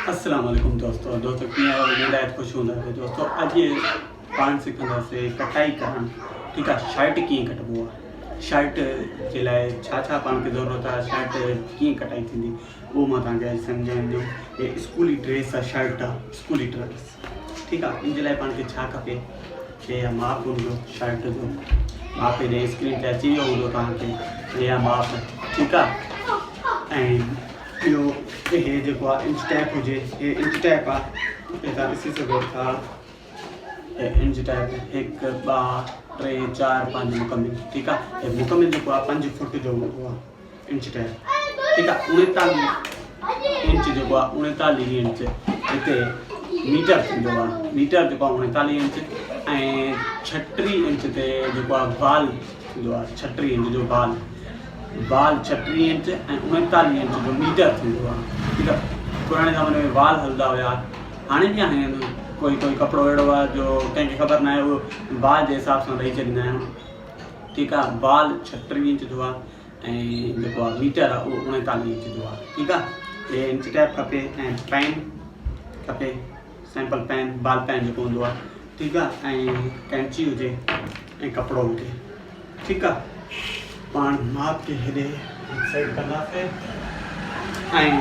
अस्सलाम वालेकुम दोस्तों कीअं आहियो? उमेद आहे ख़ुशि हूंदा दोस्तों। अॼु पाण सिखंदासीं कटाई करणु। ठीकु आहे, शर्ट कीअं कटिबो आहे, शर्ट जे लाइ छा छा पाण खे ज़रूरत आहे, शर्ट कीअं कटाई थींदी उहो मां तव्हांखे अॼु सम्झाईंदुमि। हे स्कूली ड्रेस आहे, शर्ट आहे स्कूली ड्रेस। ठीकु आहे, इन जे लाइ पाण खे छा खपे, हे माप हूंदो शर्ट जो, माप हेॾे स्क्रीन ते अची वियो हूंदो तव्हांखे, हे आहे माप। ठीकु आहे, ऐं ॿियो हे जेको आहे इंच टैप हुजे, हे इंच टैप आहे, हे तव्हां ॾिसी सघो था। हे इंच टैप 1 2 3 4 5 मुकमिल। ठीकु आहे, हे मुकमिल जेको आहे 5 फुट जो हूंदो आहे इंच टैप। ठीकु आहे, 39 इंच जेको आहे 39 इंच हिते मीटर थींदो आहे। मीटर जेको आहे 39 इंच ऐं 36 इंच ते जेको आहे बाल थींदो आहे। 36 इंच जो बाल 36 इंच ऐं 39 इंच जो मीटर थींदो आहे। ठीकु आहे, पुराणे ज़माने में वाल हलंदा हुया, हाणे बि आहिनि। कोई कपिड़ो अहिड़ो आहे जो कंहिंखे ख़बर न आहे, उहो वाल जे हिसाब सां ॾेई छॾींदा आहिनि। ठीकु आहे, बाल 36 इंच जो आहे ऐं जेको आहे मीटर आहे उहो 39 इंच जो आहे। ठीकु आहे, हे इंच टैप खपे ऐं पेन खपे, सैंपल पेन, बाल पेन जेको हूंदो आहे। ठीकु आहे, ऐं कैंची हुजे ऐं कपिड़ो हुजे। ठीकु आहे, पाण माप खे हेॾे साइड कंदासीं ऐं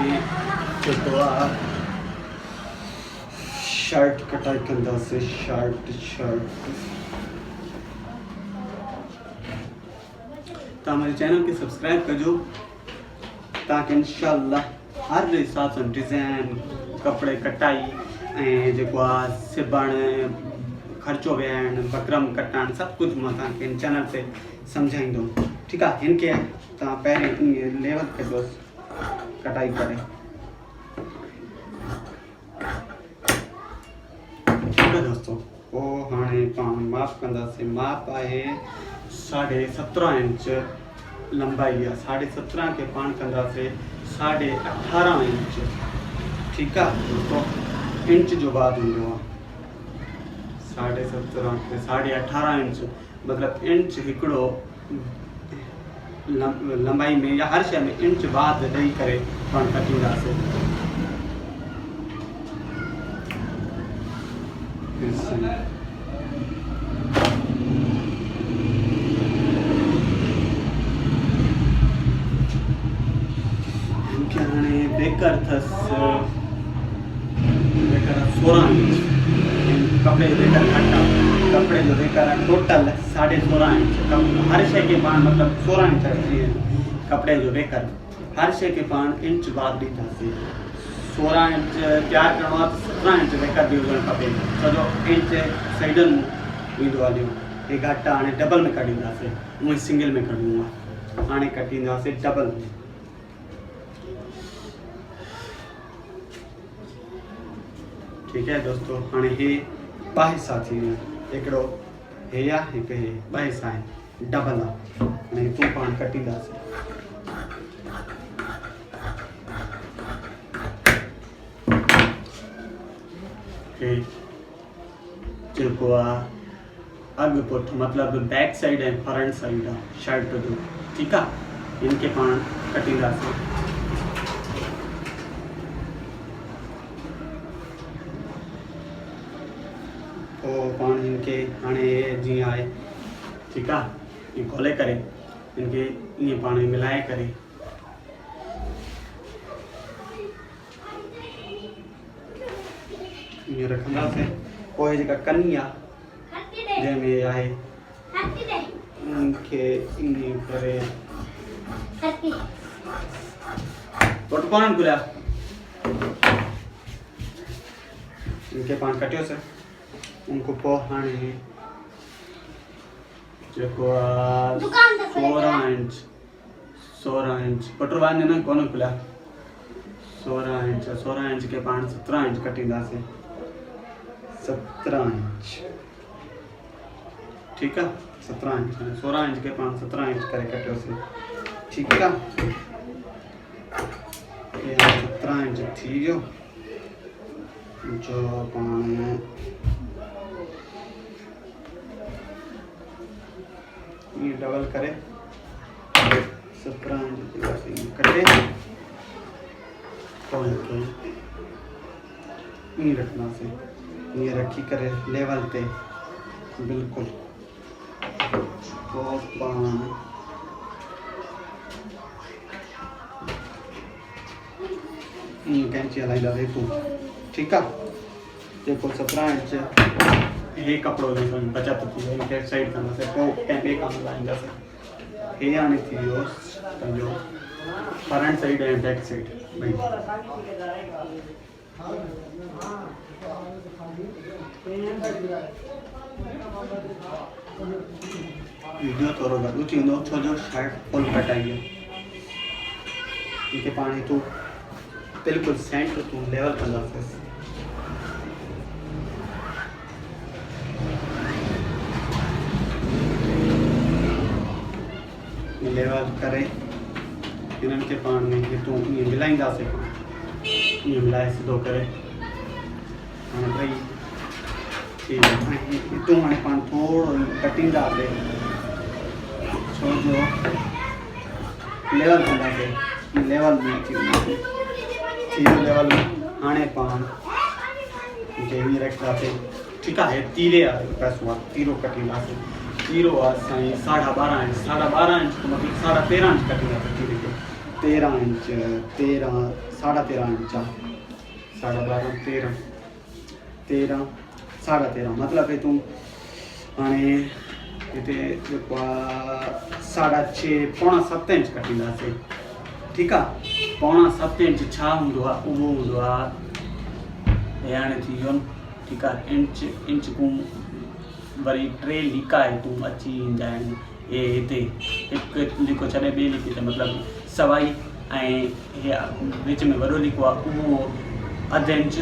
जेको आहे शर्ट कटाई कंदासीं। शर्ट तव्हां मुंहिंजे चैनल खे सब्सक्राइब कजो, तव्हांखे इंशाअल्लाह हर हिसाब सां डिज़ाइन, कपिड़े कटाई ऐं जेको आहे सिबणु, ख़र्चो विहाइणु, बकरम कटणु, सभु कुझु मां तव्हांखे हिन चैनल ते सम्झाईंदुमि। ठीकु आहे, हिन खे तव्हां पहिरीं ईअं लेवल कजोसि कटाई करे। ठीकु आहे दोस्तों, पोइ हाणे पाण माप कंदासीं। माप आहे 17.5 इंच लंबाई आहे, 17.5 खे पाण कंदासीं 18.5 इंच। ठीकु आहे दोस्तों, इंच जो बाद हूंदो आहे। 17.5 खे 18.5 इंच मतिलबु इंच हिकिड़ो लंबाई में या हर शइ में इंच बाद ॾेई करे पाण कटींदासीं। हिनखे हाणे बेकर अथसि, बेकर 16 इंच, कपिड़े जो बेकर घटि आहे, कपिड़े जो बेकर आहे टोटल 16.5 इंच। हर शइ खे पाण मतिलबु 16 इंच कपिड़े जो बेकर, हर शइ खे पाण इंच बाद ॾींदासीं। 16 इंच तयारु करिणो आहे त 17 इंच बेकर बि हुजणु खपे, सॼो इंच साइडनि ईंदो आहे ॾियो। हे घटि आहे, हाणे डबल में कढींदासीं, उहे सिंगल में कढिणो आहे, हाणे कटींदासीं डबल में। ठीकु आहे दोस्तों, हाणे हे 2 हिसा थी विया, हिकिड़ो हे आहे, हिकु हे 2 हिसा आहिनि, डबल आहे। हाणे तूं पाण कटींदासीं। हे जेको आहे अॻु पुठि मतिलबु बैक साइड ऐं फ्रंट साइड आहे शर्ट जो। ठीकु आहे, हिन खे पाण कटींदासीं। पोइ पाण हिन खे हाणे जीअं आहे, ठीकु आहे, ईअं खोले करे हिन खे ईअं पाण मिलाए करे ईअं रखंदासीं। पोइ जेका कनी आहे जंहिंमें आहे उनखे ईअं करे वटि पाण घुलिया, इनखे पाण कटियोसीं। उनको पोइ हाणे जेको आहे 16 इंच पटरवान न कोन खुलिया, 16 इंच के पाण 17 इंच कटींदासीं। 17 इंच, ठीकु आहे, 17 इंच 16 इंच के पाण 17 इंच करे कटियोसीं। ठीकु आहे, ये 17 इंच थी वियो, जो पाण ये डबल करे 17 इंच कटे। ईअं रखंदासीं, ईअं रखी करे लेवल ते बिल्कुलु। पोइ पाण ईअं कैंची हलाईंदासीं तूं, ठीकु आहे। जेको 17 इंच हे कपिड़ो बचत थी वियो, हिनखे साइड कंदासीं, पोइ कंहिं ॿिए कमु लाहींदासीं। हे हाणे थी वियो पंहिंजो फ्रंट साइड ऐं बैक साइड ॿई। वीडियो थोरो गॾु थी वेंदो छो जो शर्ट फुल कटाई आहे। हिते पाण तूं बिल्कुलु सेंटर तूं लेवल कंदासीं। लेवल करे हिननि खे पाण में हितूं ईअं मिलाईंदासीं, ईअं मिलाए सिधो करे हाणे भई ठीकु आहे। हितूं हाणे पाण थोरो कटींदासीं छो जो लेवल कंदासीं, लेवल में अची वेंदासीं। लेवल हाणे पाण हीअं रखंदासीं, ठीकु आहे। तीरे वारो पैसो आहे, तीरो कटींदासीं। तीरो आहे साईं 12.5 इंच, 12.5 इंच तो मतलब 13.5 इंच कटींदासीं तीरे खे। 13 इंच 13 13.5 इंच आहे, 12.5 13 13 13.5 मतलब है तूं हाणे हिते जेको आहे 6.5 पौणा 7 इंच कटींदासीं, ठीकु आहे। पौणा 7 इंच छा हूंदो आहे, उहो हूंदो आहे हे हाणे थी वियो, ठीकु आहे। इंच कूं वरी 3 लीका तूं अची ईंदा आहिनि हे हिते, हिकु लीको छॾे ॿिए लीके ते मतिलबु सवाई, ऐं हे विच में वॾो लीको आहे उहो अधु इंच,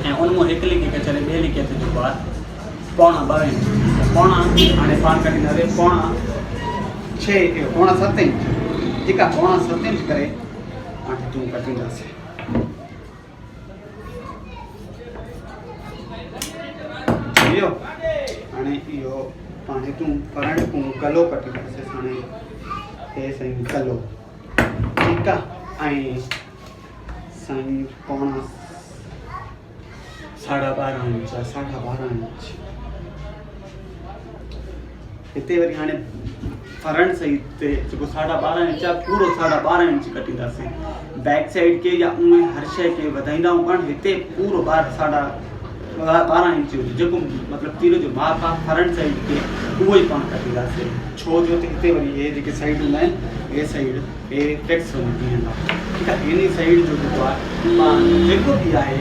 ऐं उन मां हिकु लीके खे छॾे ॿिए लीके ते जेको आहे पौणा 2 इंच। पौणा हाणे पाण कटींदासीं पौणा 7 इंच, ठीकु आहे। पौणा 7 इंच करे हाणे तूं कटींदासीं। इहो हाणे इहो पाण तूं फ्रंट को गलो कटींदासीं। हाणे हे साईं गलो, ठीकु आहे। ऐं साईं पौणा 12.5 इंच, 12.5 इंच हिते वरी हाणे फ्रंट साइड ते जेको 12.5 इंच आहे पूरो 12.5 इंच कटींदासीं। बैक साइड के या उन हर शइ खे वधाईंदा आहियूं पाण, हिते पूरो 12.5 इंच जेको मतिलबु तीरो जो माप आहे फ्रंट साइड के उहो ई पाण कटींदासीं। छो जो हिते वरी हे जेके साइड हूंदा आहिनि हे साइड हे फिक्स थी वेंदा, ठीकु आहे। इन साइड जो जेको आहे पाण जेको बि आहे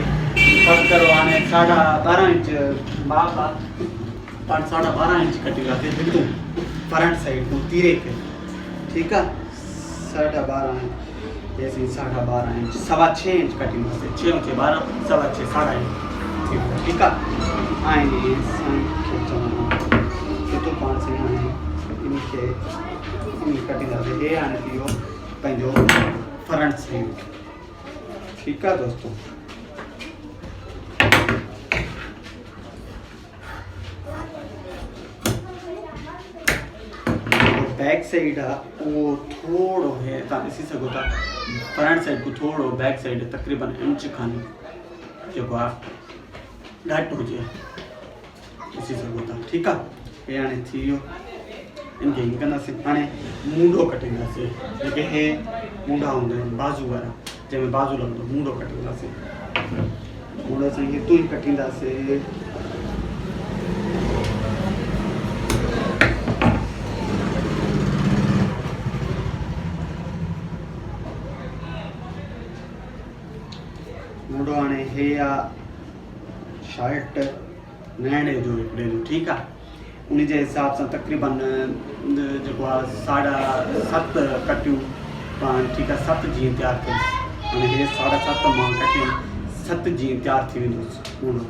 फर्स्ट करो हाणे 12.5 इंच माप आहे, पाण 12.5 इंच कटींदासीं हितूं फ्रंट साइड को तीरे खे, ठीकु आहे। 12.5 इंच हे साईं 12.5 इंच 6.5 इंच कटींदासीं। 6 × 12 6.5 6.5 इंच, ठीकु आहे। ऐं साईं खे चवणो हितूं पाण साईं हाणे इनखे कटींदासीं। हे हाणे थी वियो पंहिंजो फ्रंट साइड, ठीकु आहे दोस्तों। बैक साइड आहे उहो थोरो हे तव्हां ॾिसी सघो था, फ्रंट साइड को थोरो बैक साइड तक़रीबन इंच खनि जेको आहे घटि हुजे, ॾिसी सघो था, ठीकु आहे। हे हाणे थी वियो। इनखे ईअं कंदासीं। हाणे मुंडो कटींदासीं, जेके हे मुंडा हूंदा आहिनि बाज़ू वारा, जंहिंमें बाज़ू लॻंदो मुंडो कटींदासीं। मुंडो सां हितूं ई कटींदासीं। मुंडो हाणे हे आहे शर्ट नैणे जो हिकिड़े जो, ठीकु आहे। उन जे हिसाब सां तक़रीबन जेको आहे 7.5 कटियूं पाण, ठीकु आहे। 7 जीअं तयारु थियसि, हाणे हे 7.5 मां कटियूं 7 जीअं तयारु थी वेंदुसि मुंडो,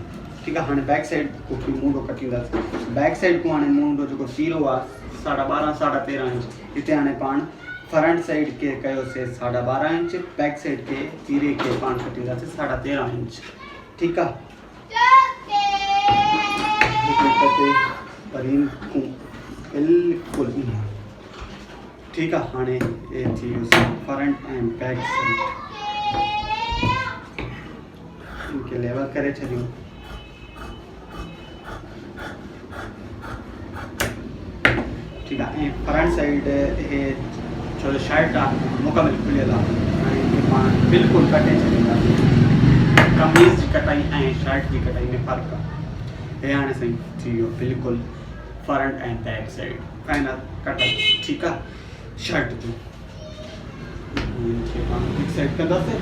ठीकु आहे। हाणे बैक साइड को बि मुंडो कटींदासीं। बैक साइड को हाणे मुंडो जेको तीरो आहे 12.5 13.5 इंच, हिते हाणे पाण फ्रंट साइड के कयोसीं 12.5 इंच, बैक साइड के तीरे के पाण कटींदासीं 13.5 इंच, ठीकु आहे। बिल्कुलु ठीकु आहे। हाणे ये थी वियो फ्रंट ऐं बैक साइड। इनके लेवल करे छॾियूं। ठीक है। फ्रंट साइड हे जो शर्ट आहे मुकमिल खुलियल आहे, बिल्कुल कटे छॾींदासीं। कमीज़ की कटाई ऐं शर्ट की कटाई में फ़र्क़ु आहे। हे हाणे सही थी वियो बिल्कुल front end back side final कटाई। ठीक आहे। शर्ट जो एक साइड कंदासीं।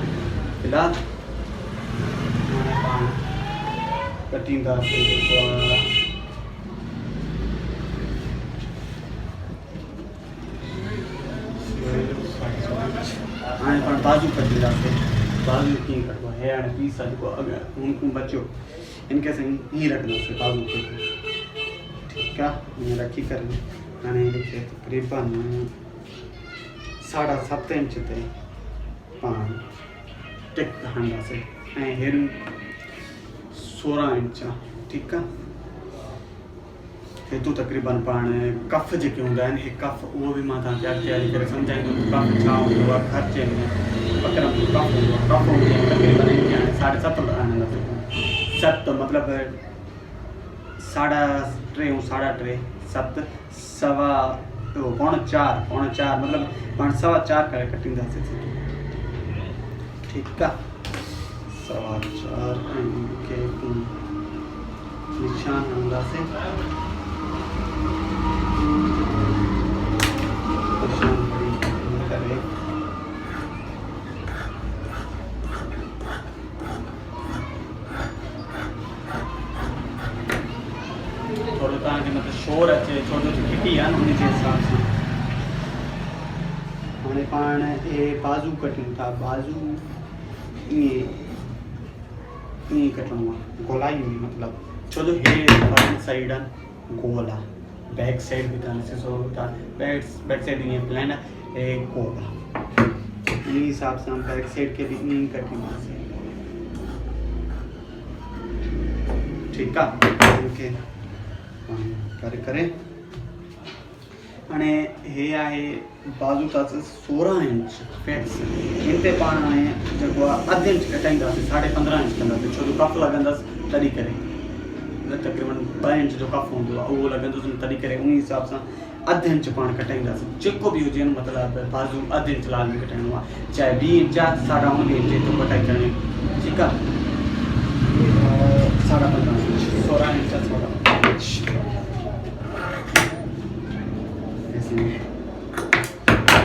फिलहाल हाणे पाण कटींदासीं हाणे पाण बाजू कटींदासीं। बाजू कीअं कटिबो आहे, हाणे पीस आहे जेको अॻु बचियो इनके साईं हीअं रखंदासीं बाजू खे। ठीकु आहे। हीअं रखी करे हाणे हिनखे तक़रीबन 7.5 इंच ते पाण टिक हणंदासीं ऐं हेॾियूं 16 इंच आहे। ठीकु आहे। हेतु तक़रीबन पाण कफ जेके हूंदा आहिनि, हे कफ उहो बि मां तव्हांखे अॻिते हली करे सम्झाईंदुमि। कफ छा हूंदो आहे, ख़र्चे में बकरम जो कफ हूंदो आहे। कफ हूंदी आहे तक़रीबन हिनखे हाणे 7.5 हणंदासीं। 7 मतिलबु 3.5 3.5 7 सवा पौणे 4 मतिलबु पाण 4.25 करे कटींदासीं। ठीकु आहे। 4.25 ऐं हिनखे निशान हणंदासीं। थोड़ो तव्हांखे मतलब शोर अचे छो जो किटी आहे न उन जे हिसाब सां। हाणे पाण हे बाजू कटियूं था। बाजू ईअं कटिणो आहे गोलाई में, मतिलबु छो जो हे फ्रंट साइड आहे गोल आहे, बैक साइड भी था ॾिसो था। बैक साइड ईअं प्लेन आहे, हे गोल आहे। इन हिसाब सां बैक साइड के भी ईअं कटींदासीं। ठीकु आहे। इनखे करे करे हाणे हे आहे बाजू अथसि 16 इंच फिक्स। हिन ते पाण हाणे जेको आहे अधु इंच कटाईंदासीं। 15.5 इंच कंदासीं छो जो कफ लॻंदसि तॾहिं करे। तक़रीबन 2 इंच जो कफ हूंदो आहे उहो लॻंदुसि तॾहिं करे। उन हिसाब सां अधु इंच पाण कटाईंदासीं। जेको बि हुजे मतिलबु बाजू अधु इंच लाज़मी कटाइणो आहे, चाहे 2 इंच आहे 9.5 इंच तो कटाई करणी। ठीकु आहे। 15.5 इंच 16 इंच 16 इंच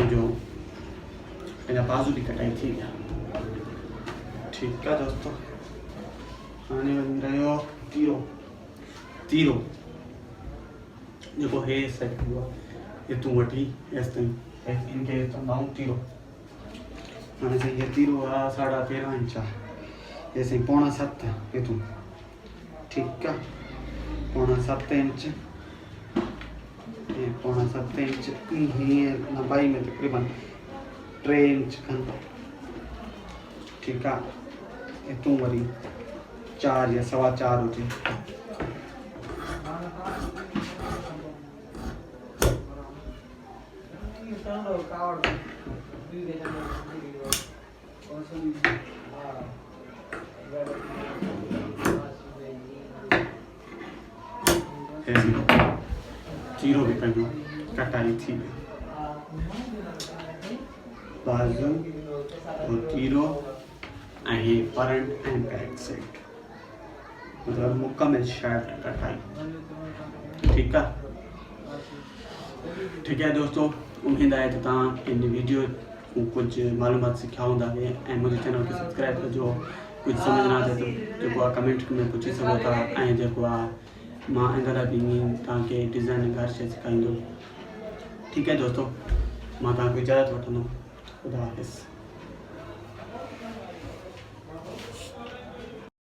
जो पंहिंजा बाजू भी कटाई थी विया। ठीकु आहे दोस्तों। हाणे वञी रहियो तीरो जेको हे सेट हुआ हितूं वठी हेसि ताईं हिनखे चवंदा आहियूं तीरो। हाणे साईं हे तीरो आहे 13.5 इंच आहे। हे साईं 6.7 हितूं। ठीकु आहे। 6.7 इंच 6.7 इंच हीअं लंबाई में तक़रीबन 3 इंच खन। ठीकु आहे। हितूं वरी 4 या 4.25 हुजे। जीरो भी पंहिंजो कटाई थी वई। बाजू और जीरो ऐं फ्रंट एंड बैक साइड मतलब मुकम्मल शर्ट कटाई। ठीक है। ठीक है दोस्तों, उम्मीद है तो तव्हां इन वीडियो को कुछ मालूमात सिखा होंगे ऐं मुझे चैनल के सब्सक्राइब कजो। कुछ समझ ना आए तो जो कमेंट में पूछी सको था ऐं जो मां अंदर भी तव्हांखे डिज़ाइन हर शइ सेखारींदो। ठीक है दोस्तों, मां तव्हांखे इजाज़त वठंदुमि। खुदा हाफ़िज़।